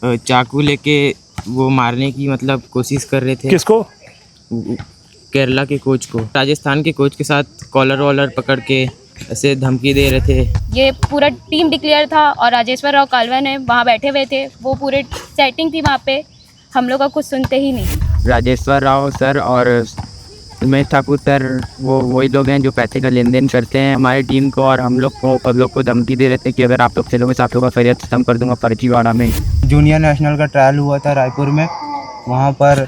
चाकू लेके वो मारने की मतलब कोशिश कर रहे थे। किसको? केरला के कोच को। राजस्थान के कोच के साथ कॉलर वॉलर पकड़ के ऐसे धमकी दे रहे थे। ये पूरा टीम डिक्लेयर था और राजेश्वर राव कालवा ने वहाँ बैठे हुए थे, वो पूरे सेटिंग थी वहाँ पे, हम लोग का कुछ सुनते ही नहीं। राजेश्वर राव सर और उमेश ठाकुर सर वो वही लोग हैं जो पैसे का लेन देन करते हैं हमारी टीम को, और हम लोग को धमकी दे रहे थे कि अगर आप लोग खेलोगे तो आप लोग का करियर खत्म कर दूंगा फर्जीवाड़ा में। जूनियर नेशनल का ट्रायल हुआ था रायपुर में, वहाँ पर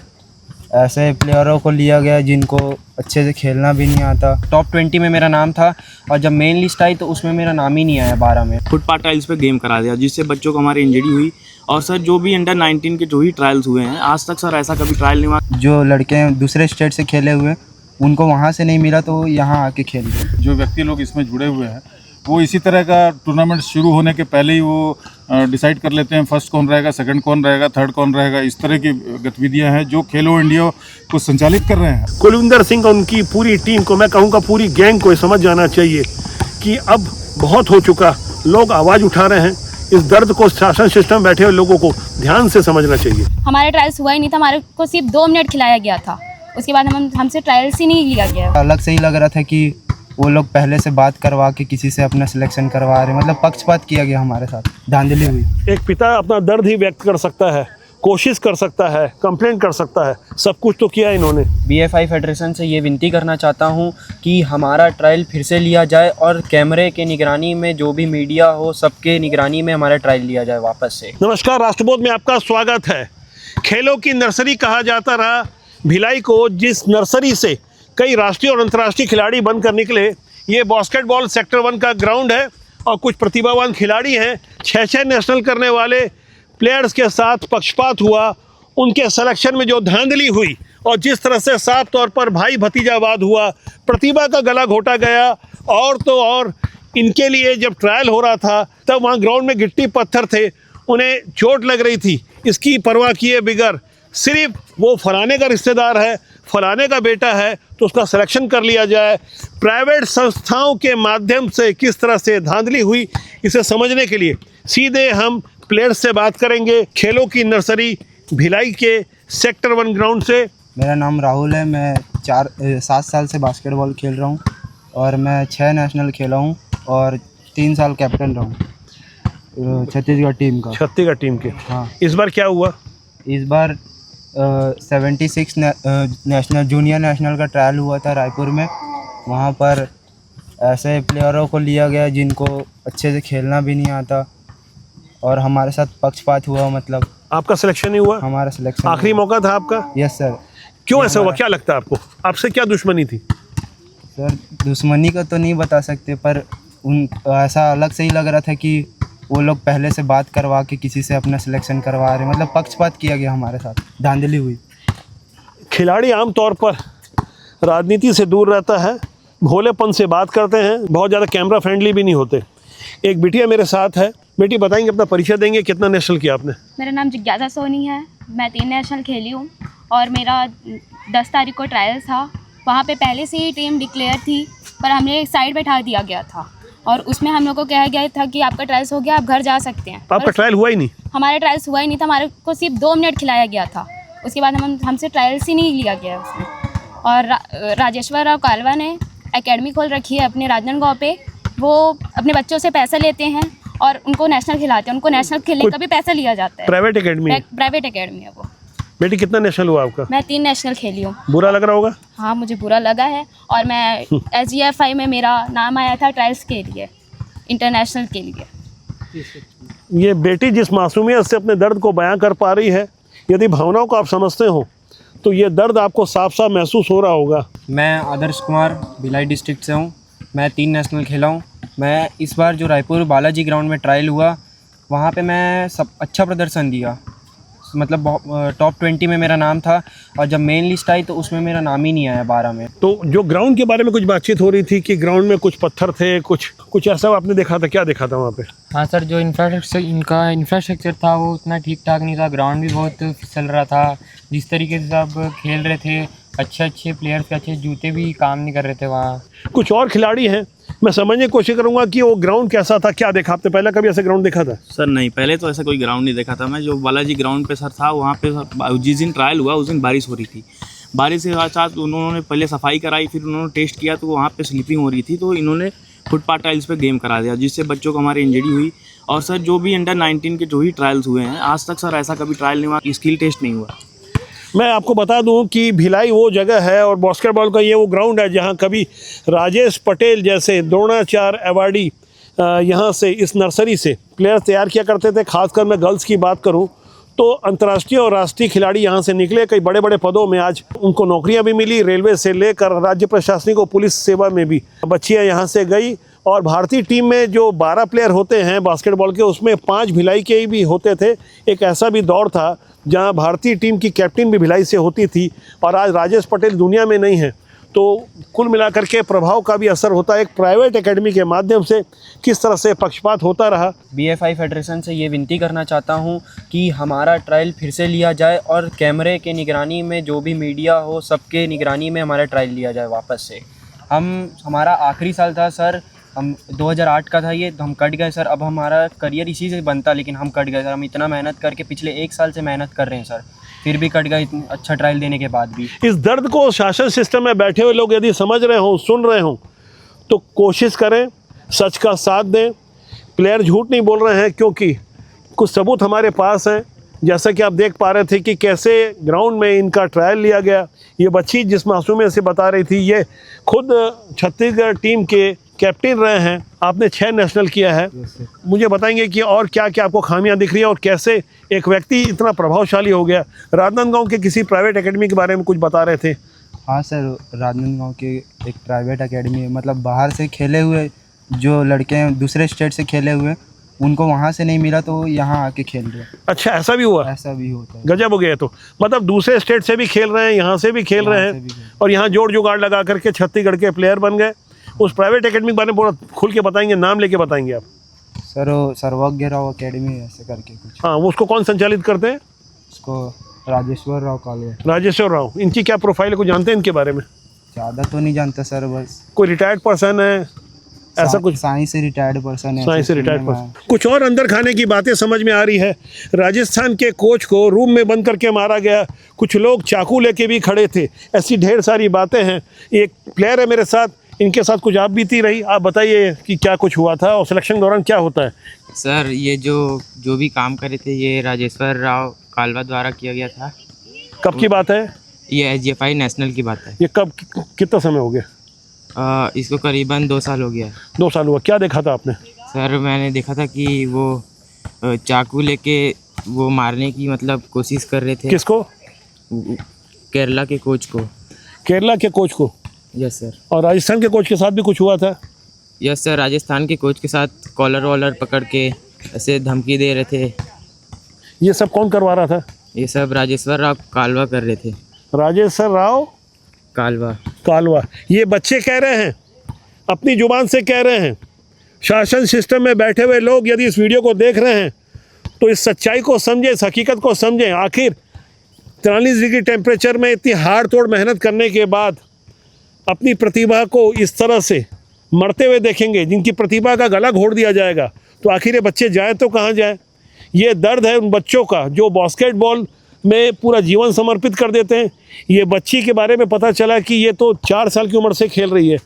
ऐसे प्लेयरों को लिया गया जिनको अच्छे से खेलना भी नहीं आता। टॉप 20 में मेरा नाम था और जब मेन लिस्ट आई तो उसमें मेरा नाम ही नहीं आया 12 में। फुटपाथ ट्रायल्स पे गेम करा दिया जिससे बच्चों को हमारी इंजरी हुई। और सर जो भी अंडर 19 के जो ही ट्रायल्स हुए हैं आज तक सर ऐसा कभी ट्रायल नहीं हुआ। जो लड़के दूसरे स्टेट से खेले हुए उनको वहाँ से नहीं मिला तो यहाँ आके खेल गए। जो व्यक्ति लोग इसमें जुड़े हुए हैं वो इसी तरह का टूर्नामेंट शुरू होने के पहले ही वो डिसाइड कर लेते हैं फर्स्ट कौन रहेगा, सेकंड कौन रहेगा, थर्ड कौन रहेगा। इस तरह की गतिविधियां हैं जो खेलो इंडिया को संचालित कर रहे हैं। कुलविंदर सिंह और उनकी पूरी टीम को, मैं कहूँगा पूरी गैंग को समझ जाना चाहिए कि अब बहुत हो चुका, लोग आवाज़ उठा रहे हैं। इस दर्द को शासन सिस्टम बैठे हुए लोगों को ध्यान से समझना चाहिए। हमारे ट्रायल्स हुआ ही नहीं था, हमारे को सिर्फ 2 मिनट खिलाया गया था, उसके बाद हमसे ट्रायल्स ही नहीं लिया गया। अलग से ही लग रहा था कि वो लोग पहले से बात करवा के किसी से अपना सिलेक्शन करवा रहे, मतलब पक्षपात किया गया हमारे साथ, धांधली हुई। एक पिता अपना दर्द ही व्यक्त कर सकता है, कोशिश कर सकता है, कंप्लेंट कर सकता है, सब कुछ तो किया इन्होंने। BFI फेडरेशन से ये विनती करना चाहता हूँ कि हमारा ट्रायल फिर से लिया जाए और कैमरे के निगरानी में जो भी मीडिया हो सबके निगरानी में हमारा ट्रायल लिया जाए वापस से। नमस्कार, राष्ट्रबोध में आपका स्वागत है। खेलों की नर्सरी कहा जाता रहा भिलाई को, जिस नर्सरी से कई राष्ट्रीय और अंतर्राष्ट्रीय खिलाड़ी बनकर निकले। ये बास्केटबॉल सेक्टर 1 का ग्राउंड है और कुछ प्रतिभावान खिलाड़ी हैं। 6 नेशनल करने वाले प्लेयर्स के साथ पक्षपात हुआ, उनके सिलेक्शन में जो धांधली हुई और जिस तरह से साफ तौर पर भाई भतीजावाद हुआ, प्रतिभा का गला घोटा गया। और तो और इनके लिए जब ट्रायल हो रहा था तब वहाँ ग्राउंड में गिट्टी पत्थर थे, उन्हें चोट लग रही थी। इसकी परवाह किए बिगर सिर्फ वो फलाने का रिश्तेदार है, फलाने का बेटा है तो उसका सिलेक्शन कर लिया जाए। प्राइवेट संस्थाओं के माध्यम से किस तरह से धांधली हुई, इसे समझने के लिए सीधे हम प्लेयर्स से बात करेंगे। खेलों की नर्सरी भिलाई के सेक्टर 1 ग्राउंड से। मेरा नाम राहुल है, मैं 7 साल से बास्केटबॉल खेल रहा हूँ और मैं 6 नेशनल खेला हूँ और 3 साल कैप्टन रहा हूँ छत्तीसगढ़ टीम का। छत्तीसगढ़ टीम के। हाँ, इस बार क्या हुआ? इस बार 76 नेशनल जूनियर नेशनल का ट्रायल हुआ था रायपुर में, वहाँ पर ऐसे प्लेयरों को लिया गया जिनको अच्छे से खेलना भी नहीं आता और हमारे साथ पक्षपात हुआ। मतलब आपका सिलेक्शन नहीं हुआ? हमारा सिलेक्शन आखिरी मौका था आपका? Yes sir. क्यों ऐसा हुआ, क्या लगता है आपको? आपसे क्या दुश्मनी थी? सर दुश्मनी का तो नहीं बता सकते, पर ऐसा अलग से ही लग रहा था कि वो लोग पहले से बात करवा के किसी से अपना सिलेक्शन करवा रहे, मतलब पक्षपात किया गया हमारे साथ, धांधली हुई। खिलाड़ी आमतौर पर राजनीति से दूर रहता है, भोलेपन से बात करते हैं, बहुत ज़्यादा कैमरा फ्रेंडली भी नहीं होते। एक बिटिया मेरे साथ है, बेटी बताएंगे, अपना परिचय देंगे, कितना नेशनल किया आपने? मेरा नाम जिज्ञासा सोनी है, मैं 3 नेशनल खेली हूँ और मेरा 10 तारीख को ट्रायल था। वहाँ पे पहले से ही टीम डिक्लेयर थी पर हमें एक साइड बैठा दिया गया था और उसमें हम लोग को कहा गया था कि आपका ट्रायल्स हो गया, आप घर जा सकते हैं। आपका ट्रायल हुआ ही नहीं? हमारे ट्रायल्स हुआ ही नहीं था, हमारे को सिर्फ 2 मिनट खिलाया गया था, उसके बाद हमसे ट्रायल्स ही नहीं लिया गया उसमें। और राजेश्वर राव कालवा ने एकेडमी खोल रखी है अपने राजनांदगांव पे, वो अपने बच्चों से पैसा लेते हैं और उनको नेशनल खिलाते हैं, उनको नेशनल खेलने का भी पैसा लिया जाता है। Private academy? प्राइवेट एकेडमी है वो। बेटी कितना नेशनल हुआ आपका? मैं 3 नेशनल खेली हूँ। बुरा लग रहा होगा? हाँ, मुझे बुरा लगा है और मैं SGFI में मेरा नाम आया था ट्रायल्स के लिए, इंटरनेशनल के लिए। ये बेटी जिस मासूमियत से अपने दर्द को बयां कर पा रही है, यदि भावनाओं को आप समझते हो तो ये दर्द आपको साफ साफ महसूस हो रहा होगा। मैं आदर्श कुमार भिलाई डिस्ट्रिक्ट से हूँ, मैं 3 नेशनल खेला हूँ। मैं इस बार जो रायपुर बालाजी ग्राउंड में ट्रायल हुआ वहाँ पे मैं अच्छा प्रदर्शन दिया, मतलब टॉप 20 में मेरा नाम था और जब मेन लिस्ट आई तो उसमें मेरा नाम ही नहीं आया 12 में। तो जो ग्राउंड के बारे में कुछ बातचीत हो रही थी कि ग्राउंड में कुछ पत्थर थे, कुछ ऐसा आपने देखा था, क्या देखा था वहाँ पे? हाँ सर, जो इंफ्रास्ट्रक्चर था वो उतना ठीक ठाक नहीं था, ग्राउंड भी बहुत फिसल रहा था। जिस तरीके से सब खेल रहे थे, अच्छे प्लेयर्स के अच्छे जूते भी काम नहीं कर रहे थे वहाँ। कुछ और खिलाड़ी हैं, मैं समझने की कोशिश करूंगा कि वो ग्राउंड कैसा था, क्या देखा आपने, पहले कभी ऐसा ग्राउंड देखा था? सर नहीं, पहले तो ऐसा कोई ग्राउंड नहीं देखा था मैं। जो बालाजी ग्राउंड पे सर था, वहाँ पे जिस दिन ट्रायल हुआ उस दिन बारिश हो रही थी। बारिश के साथ उन्होंने पहले सफाई कराई, फिर उन्होंने टेस्ट किया तो वहाँ पे स्लिपिंग हो रही थी, तो इन्होंने फुटपाथ टाइल्स पे गेम करा दिया, जिससे बच्चों को हमारी इंजरी हुई। और सर जो भी अंडर 19 के जो ही ट्रायल्स हुए हैं, आज तक सर ऐसा कभी ट्रायल नहीं हुआ, स्किल टेस्ट नहीं हुआ। मैं आपको बता दूं कि भिलाई वो जगह है और बास्केटबॉल का ये वो ग्राउंड है जहां कभी राजेश पटेल जैसे द्रोणाचार्य अवार्डी यहाँ से इस नर्सरी से प्लेयर तैयार किया करते थे। खासकर मैं गर्ल्स की बात करूं तो अंतर्राष्ट्रीय और राष्ट्रीय खिलाड़ी यहाँ से निकले, कई बड़े बड़े पदों में आज उनको नौकरियां भी मिली, रेलवे से लेकर राज्य प्रशासनिक और पुलिस सेवा में भी बच्चियाँ यहाँ से गई। और भारतीय टीम में जो 12 प्लेयर होते हैं बास्केटबॉल के, उसमें 5 भिलाई के ही भी होते थे। एक ऐसा भी दौर था जहां भारतीय टीम की कैप्टन भी भिलाई से होती थी, और आज राजेश पटेल दुनिया में नहीं है। तो कुल मिलाकर के प्रभाव का भी असर होता है। एक प्राइवेट एकेडमी के माध्यम से किस तरह से पक्षपात होता रहा। BFI फेडरेशन से ये विनती करना चाहता हूँ कि हमारा ट्रायल फिर से लिया जाए और कैमरे के निगरानी में जो भी मीडिया हो सबके निगरानी में हमारा ट्रायल लिया जाए वापस से। हमारा आखिरी साल था सर, हम 2008 का था ये, तो हम कट गए सर। अब हमारा करियर इसी से बनता, लेकिन हम कट गए सर। हम इतना मेहनत करके पिछले 1 साल से मेहनत कर रहे हैं सर, फिर भी कट गए, अच्छा ट्रायल देने के बाद भी। इस दर्द को शासन सिस्टम में बैठे हुए लोग यदि समझ रहे हों, सुन रहे हों, तो कोशिश करें, सच का साथ दें। प्लेयर झूठ नहीं बोल रहे हैं, क्योंकि कुछ सबूत हमारे पास हैं। जैसा कि आप देख पा रहे थे कि कैसे ग्राउंड में इनका ट्रायल लिया गया। ये बच्ची जिस मासूमियत से बता रही थी, ये खुद छत्तीसगढ़ टीम के कैप्टन रहे हैं। आपने 6 नेशनल किया है। मुझे बताएंगे कि और क्या क्या आपको खामियां दिख रही है और कैसे एक व्यक्ति इतना प्रभावशाली हो गया। राजनांदगांव के किसी प्राइवेट एकेडमी के बारे में कुछ बता रहे थे। हाँ सर, राजनांदगांव के एक प्राइवेट एकेडमी है, मतलब बाहर से खेले हुए जो लड़के हैं, दूसरे स्टेट से खेले हुए, उनको वहाँ से नहीं मिला तो यहाँ आके खेल रहे हैं। अच्छा, ऐसा भी हुआ? ऐसा भी होता है। गजब हो गया। तो मतलब दूसरे स्टेट से भी खेल रहे हैं, यहाँ से भी खेल रहे हैं, और यहाँ जोड़ जुगाड़ लगा करके छत्तीसगढ़ के प्लेयर बन गए। उस प्राइवेट एकेडमी के बारे में पूरा खुल के बताएंगे, नाम लेके बताएंगे आप? सर सर्वज्ञ राव एकेडमी ऐसे करके कुछ। हाँ, वो उसको कौन संचालित करते हैं? उसको राजेश्वर राव कालवा। राजेश्वर राव। इनकी क्या प्रोफाइल है, कुछ जानते हैं इनके बारे में? ज़्यादा तो नहीं जानता सर, बस कोई रिटायर्ड पर्सन है ऐसा कुछ? साइंस से रिटायर्ड पर्सन है। साइंस से रिटायर्ड पर्सन। कुछ और अंदर खाने की बातें समझ में आ रही है। राजस्थान के कोच को रूम में बंद करके मारा गया, कुछ लोग चाकू लेके भी खड़े थे, ऐसी ढेर सारी बातें हैं। एक प्लेयर है मेरे साथ, इनके साथ कुछ आप बीती रही। आप बताइए कि क्या कुछ हुआ था और सिलेक्शन दौरान क्या होता है? सर ये जो भी काम करे थे ये राजेश्वर राव कालवा द्वारा किया गया था। कब की बात है ये? SGFI नेशनल की बात है। ये कब, कितना समय हो गया? इसको करीबन 2 साल हो गया है। 2 साल हुआ। क्या देखा था आपने? सर मैंने देखा था कि वो चाकू लेके वो मारने की मतलब कोशिश कर रहे थे। किसको? केरला के कोच को। केरला के कोच को? Yes sir. और राजस्थान के कोच के साथ भी कुछ हुआ था? यस सर, राजस्थान के कोच के साथ कॉलर वॉलर पकड़ के ऐसे धमकी दे रहे थे। ये सब कौन करवा रहा था? ये सब राजेश्वर राव कालवा कर रहे थे। राजेश्वर राव कालवा। ये बच्चे कह रहे हैं, अपनी जुबान से कह रहे हैं। शासन सिस्टम में बैठे हुए लोग यदि इस वीडियो को देख रहे हैं तो इस सच्चाई को समझें, इस हकीकत को समझें। आखिर 43 डिग्री टेम्परेचर में इतनी हाड़ तोड़ मेहनत करने के बाद अपनी प्रतिभा को इस तरह से मरते हुए देखेंगे, जिनकी प्रतिभा का गला घोट दिया जाएगा, तो आखिर ये बच्चे जाए तो कहाँ जाए? ये दर्द है उन बच्चों का जो बास्केटबॉल में पूरा जीवन समर्पित कर देते हैं। ये बच्ची के बारे में पता चला कि ये तो 4 साल की उम्र से खेल रही है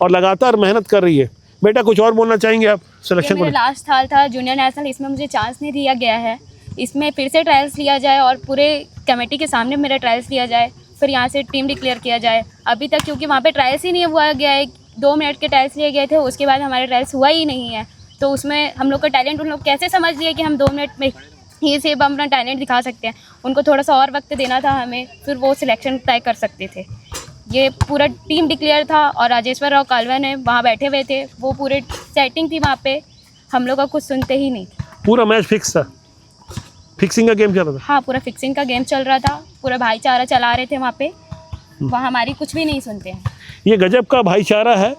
और लगातार मेहनत कर रही है। बेटा कुछ और बोलना चाहेंगे आप सिलेक्शन को? मेरा लास्ट साल था जूनियर नेशनल, इसमें मुझे चांस नहीं दिया गया है। इसमें फिर से ट्रायल्स लिया जाए और पूरे कमेटी के सामने मेरा ट्रायल्स लिया जाए, फिर यहाँ से टीम डिक्लेयर किया जाए। अभी तक क्योंकि वहाँ पे ट्रायल्स ही नहीं हुआ गया है, 2 मिनट के ट्रायल्स लिए गए थे, उसके बाद हमारे ट्रायल्स हुआ ही नहीं है। तो उसमें हम लोग का टैलेंट उन लोग कैसे समझ लिए कि हम 2 मिनट में ही सिर्फ अपना टैलेंट दिखा सकते हैं। उनको थोड़ा सा और वक्त देना था हमें, फिर वो सिलेक्शन तय कर सकते थे। ये पूरा टीम डिक्लेयर था और राजेश्वर राव कालवा ने वहाँ बैठे हुए थे, वो पूरे सेटिंग थी वहाँ पे, हम लोग का कुछ सुनते ही नहीं थे। पूरा मैच फिक्स था, फिक्सिंग का गेम चल रहा था? हाँ, पूरा फिक्सिंग का गेम चल रहा था, पूरा भाईचारा चला रहे थे वहाँ पे, वहाँ हमारी कुछ भी नहीं सुनते हैं। ये गजब का भाईचारा है।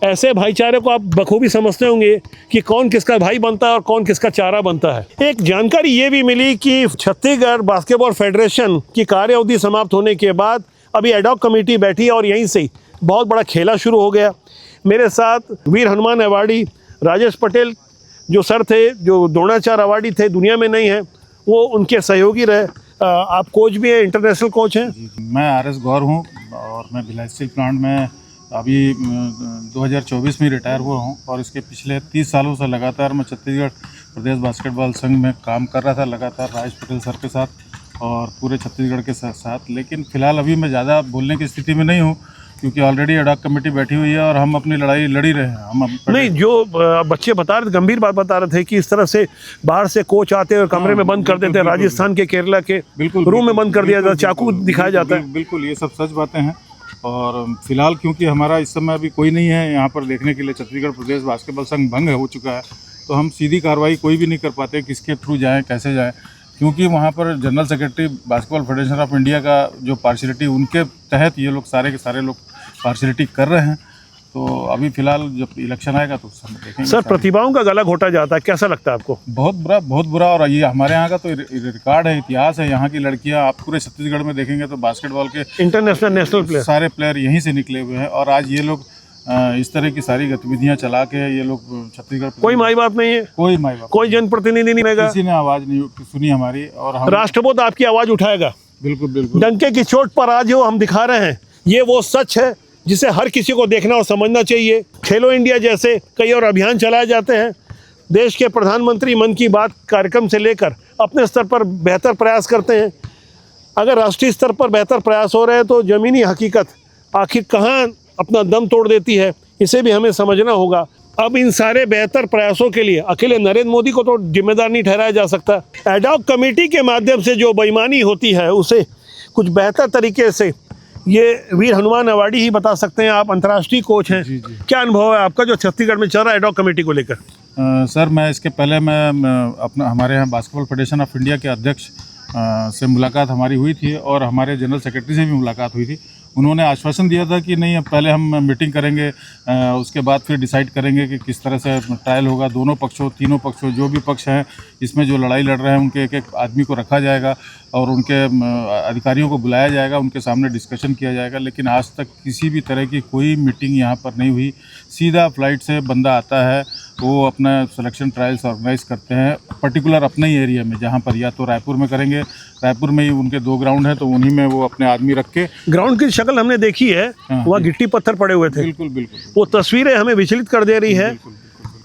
ऐसे भाईचारे को आप बखूबी समझते होंगे कि कौन किसका भाई बनता है और कौन किसका चारा बनता है। एक जानकारी ये भी मिली कि छत्तीसगढ़ बास्केटबॉल फेडरेशन की कार्य अवधि समाप्त होने के बाद अभी एडॉक कमेटी बैठी और यहीं से ही बहुत बड़ा खेला शुरू हो गया। मेरे साथ वीर हनुमान अवार्डी राजेश पटेल जो सर थे, जो द्रोणाचार्य अवार्डी थे, दुनिया में नहीं है, वो उनके सहयोगी रहे। आप कोच भी हैं, इंटरनेशनल कोच हैं। मैं आर एस गौर हूँ और मैं भिलाई स्टील प्लांट में अभी 2024 में रिटायर हुआ हूँ और इसके पिछले 30 सालों से लगातार मैं छत्तीसगढ़ प्रदेश बास्केटबॉल संघ में काम कर रहा था, लगातार राजेश पटेल सर के साथ और पूरे छत्तीसगढ़ के साथ। लेकिन फ़िलहाल अभी मैं ज़्यादा बोलने की स्थिति में नहीं हूँ क्योंकि ऑलरेडी एडॉक कमेटी बैठी हुई है और हम अपनी लड़ाई लड़ी रहे हैं। हम नहीं, जो बच्चे बता रहे थे, गंभीर बात बता रहे थे कि इस तरह से बाहर से कोच आते हैं और कमरे में बंद कर देते हैं, राजस्थान के, केरला के बिल्कुल रूम में बंद कर दिया जाता है, चाकू दिखाया जाता है। बिल्कुल, ये सब सच बातें हैं। और फिलहाल क्योंकि हमारा इस समय अभी कोई नहीं है यहाँ पर देखने के लिए, छत्तीसगढ़ प्रदेश बास्केटबॉल संघ भंग हो चुका है, तो हम सीधी कार्रवाई कोई भी नहीं कर पाते, किसके थ्रू जाएँ, कैसे जाएँ, क्योंकि वहाँ पर general secretary basketball federation of India का जो पार्शलिटी, उनके तहत ये लोग सारे के सारे लोग पार्शलिटी कर रहे हैं। तो अभी फिलहाल जब इलेक्शन आएगा तो उस समय देखेंगे। सर, प्रतिभाओं का गला घोटा जाता है, कैसा लगता है आपको? बहुत बुरा। और ये हमारे यहाँ का तो रिकॉर्ड है, इतिहास है। यहाँ की लड़कियाँ आप पूरे छत्तीसगढ़ में देखेंगे तो बास्केटबॉल के इंटरनेशनल, नेशनल प्लेयर, सारे प्लेयर यहीं से निकले हुए हैं। और आज ये लोग इस तरह की सारी गतिविधियाँ चला के ये लोग छत्तीसगढ़, कोई माई बाप नहीं है, कोई माई बाप, कोई जनप्रतिनिधि नहीं रहेगा, किसी ने आवाज़ नहीं सुनी हमारी। और हम राष्ट्रपति आपकी आवाज़ उठाएगा। बिल्कुल बिल्कुल। डंके की चोट पर आज जो हम दिखा रहे हैं, ये वो सच है जिसे हर किसी को देखना और समझना चाहिए। खेलो इंडिया जैसे कई और अभियान चलाए जाते हैं। देश के प्रधानमंत्री मन की बात कार्यक्रम से लेकर अपने स्तर पर बेहतर प्रयास करते हैं। अगर राष्ट्रीय स्तर पर बेहतर प्रयास हो रहे हैं तो ज़मीनी हकीकत आखिर कहाँ अपना दम तोड़ देती है, इसे भी हमें समझना होगा। अब इन सारे बेहतर प्रयासों के लिए अकेले नरेंद्र मोदी को तो जिम्मेदार नहीं ठहराया जा सकता। एडॉक कमेटी के माध्यम से जो बेईमानी होती है उसे कुछ बेहतर तरीके से ये वीर हनुमान अवार्डी ही बता सकते हैं। आप अंतर्राष्ट्रीय कोच हैं, क्या अनुभव है आपका जो छत्तीसगढ़ में चल रहा है एडॉक कमेटी को लेकर? सर, मैं इसके पहले मैं अपना हमारे यहाँ बास्केटबॉल फेडरेशन ऑफ इंडिया के अध्यक्ष से मुलाकात हमारी हुई थी और हमारे जनरल सेक्रेटरी से भी मुलाकात हुई थी। उन्होंने आश्वासन दिया था कि नहीं, अब पहले हम मीटिंग करेंगे, उसके बाद फिर डिसाइड करेंगे कि किस तरह से ट्रायल होगा। दोनों पक्षों, तीनों पक्षों, जो भी पक्ष हैं इसमें जो लड़ाई लड़ रहे हैं, उनके एक एक आदमी को रखा जाएगा और उनके अधिकारियों को बुलाया जाएगा, उनके सामने डिस्कशन किया जाएगा। लेकिन आज तक किसी भी तरह की कोई मीटिंग यहाँ पर नहीं हुई। सीधा फ्लाइट से बंदा आता है, वो अपना सिलेक्शन ट्रायल्स ऑर्गेनाइज करते हैं पर्टिकुलर अपने ही एरिया में, जहाँ पर या तो रायपुर में करेंगे, रायपुर में ही उनके 2 ग्राउंड हैं, तो उन्हीं में वो अपने आदमी रख के। ग्राउंड की शक्ल हमने देखी है, वहाँ गिट्टी पत्थर पड़े हुए थे। बिल्कुल बिल्कुल। वो तस्वीरें हमें विचलित कर दे रही है।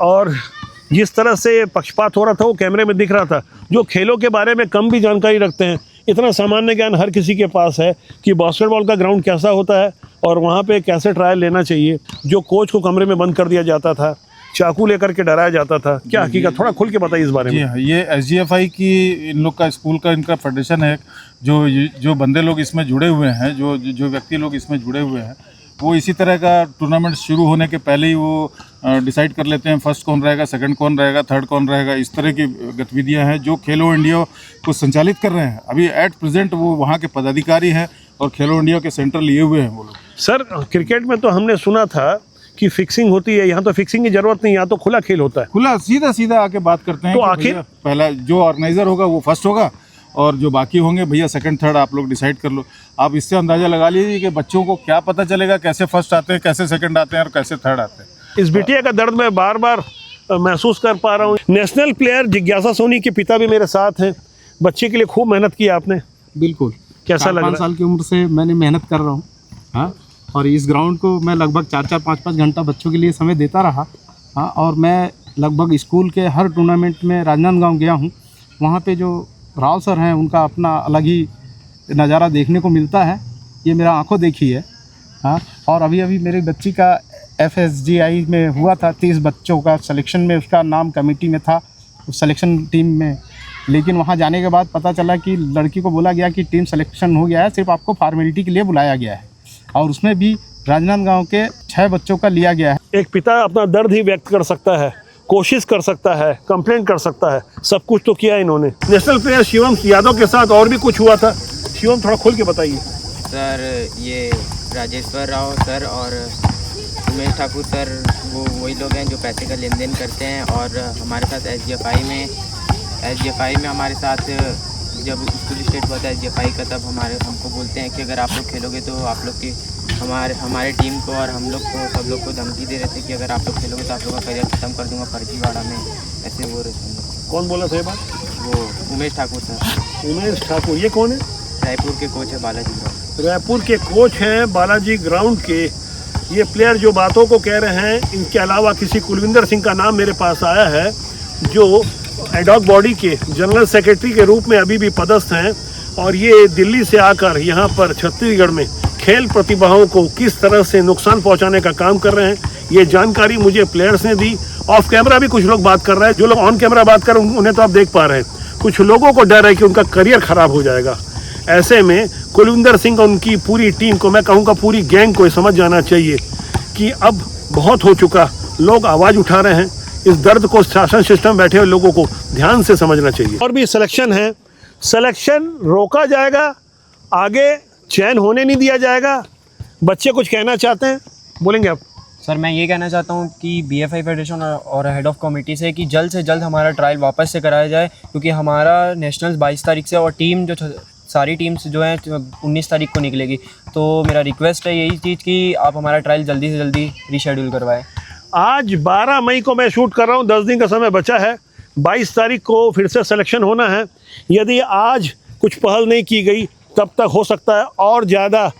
और जिस तरह से पक्षपात हो रहा था वो कैमरे में दिख रहा था। जो खेलों के बारे में कम भी जानकारी रखते हैं, इतना सामान्य ज्ञान हर किसी के पास है कि बास्केटबॉल का ग्राउंड कैसा होता है और वहाँ पे कैसे ट्रायल लेना चाहिए। जो कोच को कमरे में बंद कर दिया जाता था, चाकू लेकर के डराया जाता था, क्या हकीकत, थोड़ा खुल के बताइए इस बारे में। जी हाँ, ये SGFI की इन लोग का स्कूल का इनका फेडरेशन है। जो बंदे लोग इसमें जुड़े हुए हैं, जो व्यक्ति लोग इसमें जुड़े हुए हैं, वो इसी तरह का टूर्नामेंट शुरू होने के पहले ही वो डिसाइड कर लेते हैं फर्स्ट कौन रहेगा, सेकंड कौन रहेगा, थर्ड कौन रहेगा। इस तरह की गतिविधियां हैं जो खेलो इंडिया को संचालित कर रहे हैं। अभी एट प्रेजेंट वो वहाँ के पदाधिकारी हैं और खेलो इंडिया के सेंटर लिए हुए हैं वो लोग। सर, क्रिकेट में तो हमने सुना था कि फिक्सिंग होती है, यहाँ तो फिक्सिंग की जरूरत नहीं, यहाँ तो खुला खेल होता है। खुला सीधा आके बात करते हैं। तो आखिर पहला जो ऑर्गेनाइजर होगा वो फर्स्ट होगा और जो बाकी होंगे भैया सेकंड थर्ड आप लोग डिसाइड कर लो। आप इससे अंदाज़ा लगा लीजिए कि बच्चों को क्या पता चलेगा कैसे फर्स्ट आते हैं, कैसे सेकंड आते हैं और कैसे थर्ड आते हैं। इस बिटिया का दर्द मैं बार बार महसूस कर पा रहा हूँ। नेशनल प्लेयर जिज्ञासा सोनी के पिता भी मेरे साथ हैं। बच्चे के लिए खूब मेहनत की आपने। बिल्कुल। कैसा लग रहा है? 5 साल की उम्र से मैंने मेहनत कर रहा हूँ। हाँ, और इस ग्राउंड को मैं लगभग 4-4, 5-5 घंटा बच्चों के लिए समय देता रहा। हाँ, और मैं लगभग स्कूल के हर टूर्नामेंट में राजनांदगांव गया हूँ। वहाँ पे जो राव सर हैं उनका अपना अलग ही नज़ारा देखने को मिलता है। ये मेरा आंखों देखी है। हाँ, और अभी मेरी बच्ची का FSGI में हुआ था। 30 बच्चों का सिलेक्शन में उसका नाम कमेटी में था, उस सिलेक्शन टीम में। लेकिन वहाँ जाने के बाद पता चला कि लड़की को बोला गया कि टीम सिलेक्शन हो गया है, सिर्फ आपको फॉर्मेलिटी के लिए बुलाया गया है। और उसमें भी राजनांदगांव के 6 बच्चों का लिया गया है। एक पिता अपना दर्द ही व्यक्त कर सकता है, कोशिश कर सकता है, कंप्लेंट कर सकता है, सब कुछ तो किया इन्होंने। नेशनल प्लेयर शिवम यादव के साथ और भी कुछ हुआ था। शिवम, थोड़ा खोल के बताइए। सर, ये राजेश्वर राव सर और उमेश ठाकुर सर वही लोग हैं जो पैसे का लेन देन करते हैं। और हमारे साथ SGFI में हमारे साथ जब स्कूल स्टेट हुआ था SGFI का, तब हमको बोलते हैं कि अगर आप लोग खेलोगे तो आप लोग की हमारे टीम को और हम लोग को सब लोग को धमकी दे रहे थे कि अगर आप लोग खेलोगे तो आप लोग का करियर ख़त्म कर दूंगा फर्जीवाड़ा में, ऐसे बोल रहे थे। कौन बोला था ये बात? वो उमेश ठाकुर सर, उमेश ठाकुर। ये कौन है? रायपुर के कोच है बालाजी ग्राउंड। रायपुर के कोच हैं बालाजी ग्राउंड के। ये प्लेयर जो बातों को कह रहे हैं, इनके अलावा किसी कुलविंदर सिंह का नाम मेरे पास आया है जो एडॉक बॉडी के जनरल सेक्रेटरी के रूप में अभी भी पदस्थ हैं, और ये दिल्ली से आकर यहाँ पर छत्तीसगढ़ में खेल प्रतिभाओं को किस तरह से नुकसान पहुँचाने का काम कर रहे हैं। ये जानकारी मुझे प्लेयर्स ने दी। ऑफ कैमरा भी कुछ लोग बात कर रहे हैं, जो लोग ऑन कैमरा बात कर रहे हैं उन्हें तो आप देख पा रहे हैं। कुछ लोगों को डर है कि उनका करियर खराब हो जाएगा। ऐसे में कुलविंदर सिंह और उनकी पूरी टीम को, मैं कहूँगा पूरी गैंग को समझ जाना चाहिए कि अब बहुत हो चुका। लोग आवाज़ उठा रहे हैं, इस दर्द को शासन सिस्टम बैठे हुए लोगों को ध्यान से समझना चाहिए। और भी सिलेक्शन है, सिलेक्शन रोका जाएगा, आगे चयन होने नहीं दिया जाएगा। बच्चे कुछ कहना चाहते हैं, बोलेंगे आप? सर मैं ये कहना चाहता हूँ कि BFI फेडरेशन और हेड ऑफ कमेटी से कि जल्द से जल्द हमारा ट्रायल वापस से कराया जाए, क्योंकि हमारा नेशनल्स 22 तारीख से और टीम जो सारी टीम्स जो हैं 19 तारीख को निकलेगी। तो मेरा रिक्वेस्ट है यही चीज़ कि आप हमारा ट्रायल जल्दी से जल्दी रीशेड्यूल करवाएं। आज 12 मई को मैं शूट कर रहा हूँ, 10 दिन का समय बचा है। 22 तारीख को फिर से सिलेक्शन होना है। यदि आज कुछ पहल नहीं की गई तब तक हो सकता है और ज़्यादा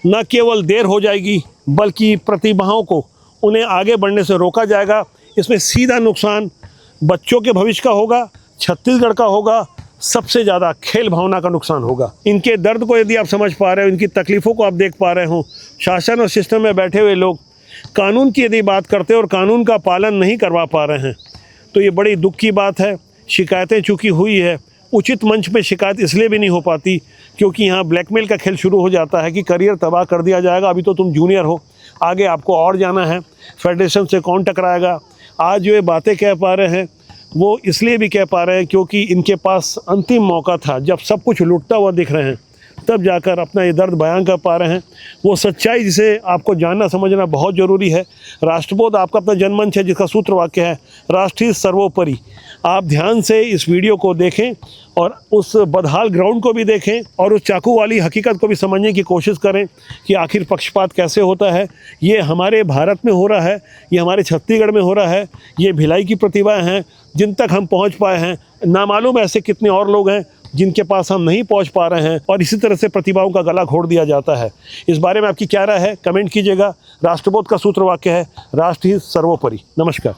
न केवल देर हो जाएगी, बल्कि प्रतिभाओं को उन्हें आगे बढ़ने से रोका जाएगा। इसमें सीधा नुकसान बच्चों के भविष्य का होगा, छत्तीसगढ़ का होगा, सबसे ज़्यादा खेल भावना का नुकसान होगा। इनके दर्द को यदि आप समझ पा रहे हो, इनकी तकलीफ़ों को आप देख पा रहे हो, शासन और सिस्टम में बैठे हुए लोग कानून की यदि बात करते और कानून का पालन नहीं करवा पा रहे हैं, तो ये बड़ी दुख की बात है। शिकायतें चूँकि हुई है, उचित मंच पे शिकायत इसलिए भी नहीं हो पाती क्योंकि यहाँ ब्लैकमेल का खेल शुरू हो जाता है कि करियर तबाह कर दिया जाएगा, अभी तो तुम जूनियर हो, आगे आपको और जाना है, फेडरेशन से कौन टकराएगा। आज जो ये बातें कह पा रहे हैं वो इसलिए भी कह पा रहे हैं क्योंकि इनके पास अंतिम मौका था, जब सब कुछ लुटता हुआ दिख रहे हैं तब जाकर अपना ये दर्द बयां कर पा रहे हैं। वो सच्चाई जिसे आपको जानना समझना बहुत ज़रूरी है। राष्ट्रबोध आपका अपना जनमंच है जिसका सूत्र वाक्य है राष्ट्र सर्वोपरि। आप ध्यान से इस वीडियो को देखें और उस बदहाल ग्राउंड को भी देखें और उस चाकू वाली हकीकत को भी समझने की कोशिश करें कि आखिर पक्षपात कैसे होता है। ये हमारे भारत में हो रहा है, ये हमारे छत्तीसगढ़ में हो रहा है। ये भिलाई की प्रतिभाएं हैं जिन तक हम पहुंच पाए हैं, नामालूम ऐसे कितने और लोग हैं जिनके पास हम नहीं पहुंच पा रहे हैं, और इसी तरह से प्रतिभाओं का गला घोट दिया जाता है। इस बारे में आपकी क्या राय है, कमेंट कीजिएगा। राष्ट्रबोध का सूत्र वाक्य है राष्ट्र ही सर्वोपरि। नमस्कार।